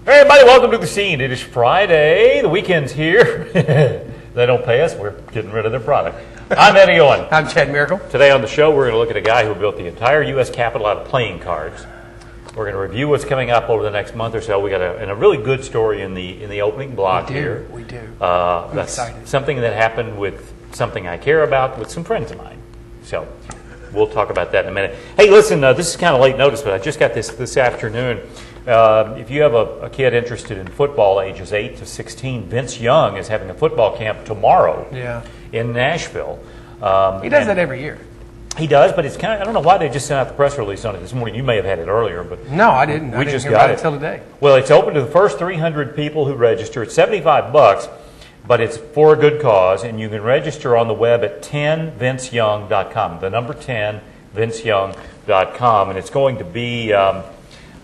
Hey everybody, welcome to the scene. It is Friday. The weekend's here. They don't pay us. We're getting rid of their product. I'm Eddie Owen. I'm Chad Miracle. Today on the show, we're going to look at a guy who built the entire U.S. Capitol out of playing cards. We're going to review what's coming up over the next month or so. We got a really good story in the opening block here. We do. I'm excited. Something that happened with something I care about with some friends of mine. So we'll talk about that in a minute. Hey, listen, this is kind of late notice, but I just got this afternoon. If you have a kid interested in football, ages 8 to 16, Vince Young is having a football camp tomorrow in Nashville. He does that every year. He does, but it's kind of, I don't know why they just sent out the press release on it this morning. You may have had it earlier, but no, I didn't. We I didn't just hear got about it until today. Well, it's open to the first 300 people who register. It's $75, but it's for a good cause, and you can register on the web at 10vinceyoung.com. The number 10vinceyoung.com, and it's going to be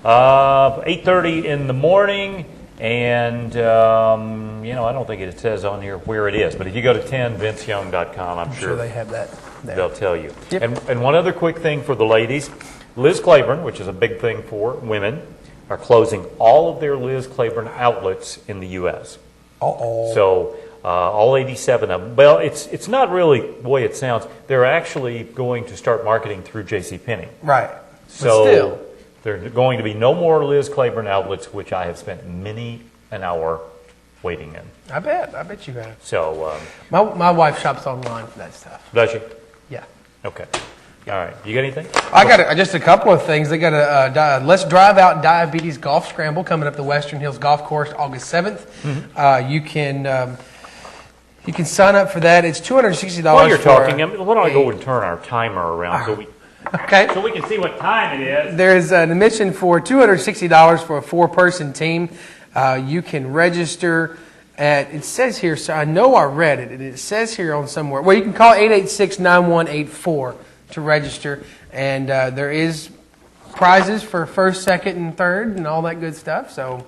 8:30 in the morning, and I don't think it says on here where it is, but if you go to 10vinceyoung.com, I'm sure they have that there. They'll tell you. Yep. And one other quick thing for the ladies, Liz Claiborne, which is a big thing for women, are closing all of their Liz Claiborne outlets in the U.S. So all 87 of them. Well, it's not really the way it sounds. They're actually going to start marketing through JCPenney. Right. So but still, there are going to be no more Liz Claiborne outlets, which I have spent many an hour waiting in. I bet you have. So My wife shops online for that stuff. does she? Yeah. Okay. All right. You got anything? I got just a couple of things. They got a Let's Drive Out Diabetes Golf Scramble coming up the Western Hills Golf Course August 7th. Mm-hmm. You can sign up for that. It's $260. While you're talking, why don't I go and turn our timer around so we can see what time it is. There's an admission for $260 for a 4-person team. You can register at, it says here, so I know I read it, and it says here on somewhere, well, you can call 886-9184 to register, and there is prizes for first, second, and third, and all that good stuff, so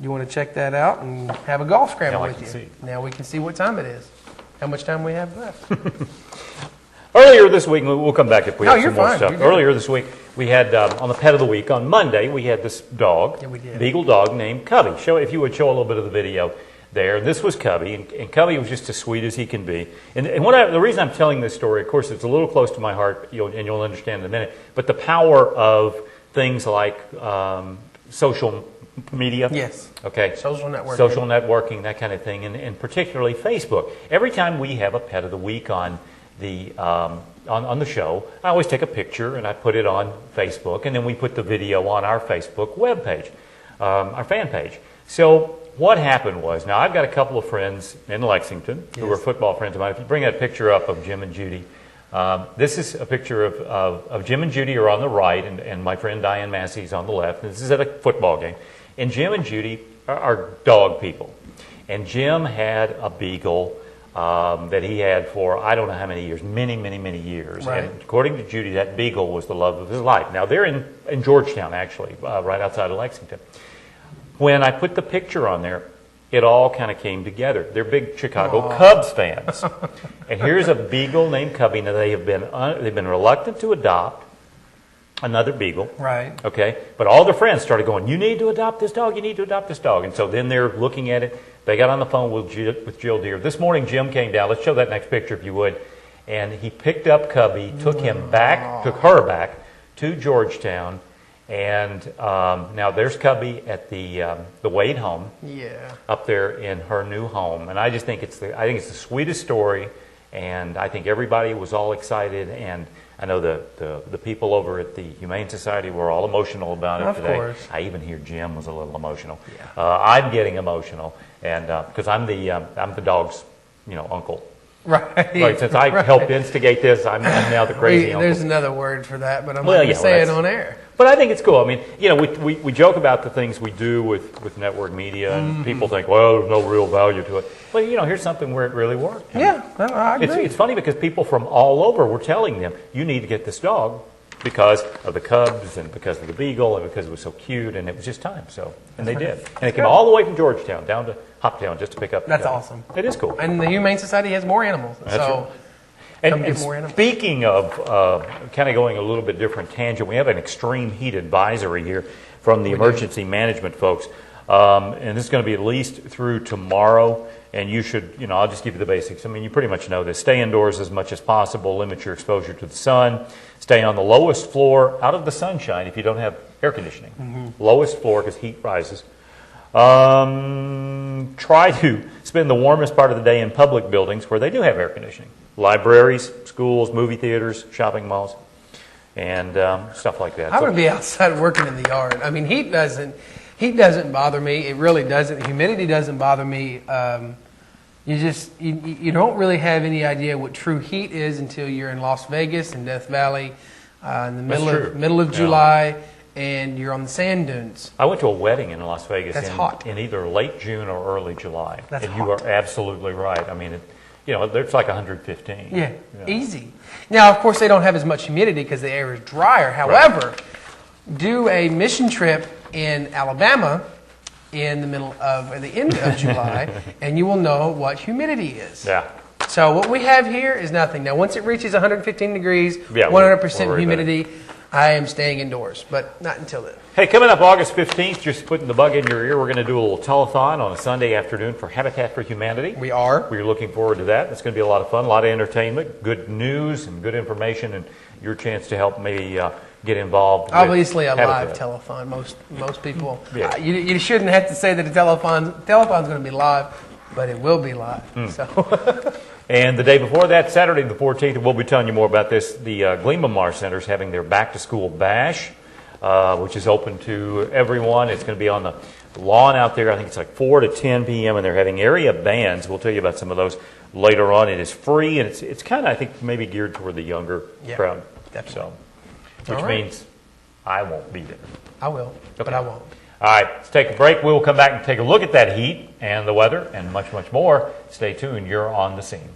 you want to check that out and have a golf scramble with you. Now we can see what time it is, how much time we have left. Earlier this week, we'll come back if we have some more fine. stuff. Earlier this week, we had, on the Pet of the Week, on Monday, we had this dog, Beagle dog named Cubby. If you would show a little bit of the video there. This was Cubby, and Cubby was just as sweet as he can be. And the reason I'm telling this story, of course, it's a little close to my heart, and you'll understand in a minute, but the power of things like social media. Yes. Okay. Social networking, that kind of thing, and particularly Facebook. Every time we have a Pet of the Week on the on the show, I always take a picture and I put it on Facebook, and then we put the video on our Facebook webpage, our fan page. So what happened was, now I've got a couple of friends in Lexington who are football friends of mine. If you bring that picture up of Jim and Judy, this is a picture of Jim and Judy are on the right, and my friend Diane Massey's on the left. This is at a football game. And Jim and Judy are dog people. And Jim had a beagle that he had for I don't know how many years, many, many, many years. Right. And according to Judy, that beagle was the love of his life. Now, they're in Georgetown, actually, right outside of Lexington. When I put the picture on there, it all kind of came together. They're big Chicago Cubs fans. And here's a beagle named Cubby. Now, they've been reluctant to adopt another beagle. Right. Okay. But all their friends started going, you need to adopt this dog, you need to adopt this dog. And so then they're looking at it. They got on the phone with Jill Deere. This morning, Jim came down. Let's show that next picture if you would. And he picked up Cubby, took her back to Georgetown. And now there's Cubby at the Wade home, up there in her new home, and I just think it's the sweetest story, and I think everybody was all excited, and I know the people over at the Humane Society were all emotional about it today. Of course. I even hear Jim was a little emotional. Yeah. I'm getting emotional, and because I'm the dog's uncle. Right. Since I helped instigate this, I'm now the crazy uncle. There's another word for that, but I'm not going to say it on air. But I think it's cool. I mean, we joke about the things we do with network media, and people think, well, there's no real value to it. But, here's something where it really worked. Yeah, I agree. It's funny because people from all over were telling them, you need to get this dog because of the Cubs and because of the Beagle and because it was so cute, and it was just time. And they did. And it came all the way from Georgetown down to Hoptown just to pick up. That's awesome. It is cool. And the Humane Society has more animals. Right. And speaking of kind of going a little bit different tangent, we have an extreme heat advisory here from the emergency management folks. And this is going to be at least through tomorrow. And you should, I'll just give you the basics. I mean, you pretty much know this. Stay indoors as much as possible. Limit your exposure to the sun. Stay on the lowest floor out of the sunshine if you don't have air conditioning. Lowest floor because heat rises. Try to spend the warmest part of the day in public buildings where they do have air conditioning. Libraries, schools, movie theaters, shopping malls, and stuff like that. I'm going to be outside working in the yard. I mean, heat doesn't bother me. It really doesn't. Humidity doesn't bother me. You don't really have any idea what true heat is until you're in Las Vegas and Death Valley in the middle of July, and you're on the sand dunes. I went to a wedding in Las Vegas hot. in either late June or early July. That's and hot. You are absolutely right. I mean, it's like 115. Yeah, easy. Now, of course, they don't have as much humidity because the air is drier. However, do a mission trip in Alabama in the end of July, and you will know what humidity is. Yeah. So what we have here is nothing. Now, once it reaches 115 degrees, Yeah, 100% humidity, I am staying indoors, but not until then. Hey, coming up August 15th, just putting the bug in your ear, we're going to do a little telethon on a Sunday afternoon for Habitat for Humanity. We are. We're looking forward to that. It's going to be a lot of fun, a lot of entertainment, good news and good information, and your chance to help maybe get involved. Obviously, a Habitat. live telethon. Most people. Yeah. You shouldn't have to say that a telethon's going to be live, but it will be live. So. And the day before that, Saturday the 14th, we'll be telling you more about this. The Gleamamar Center is having their back-to-school bash, which is open to everyone. It's going to be on the lawn out there. I think it's like 4 to 10 p.m., and they're having area bands. We'll tell you about some of those later on. It is free, and it's kind of, I think, maybe geared toward the younger crowd. Definitely. Which means I won't be there. I will, but I won't. All right, let's take a break. We will come back and take a look at that heat and the weather and much, much more. Stay tuned. You're on the scene.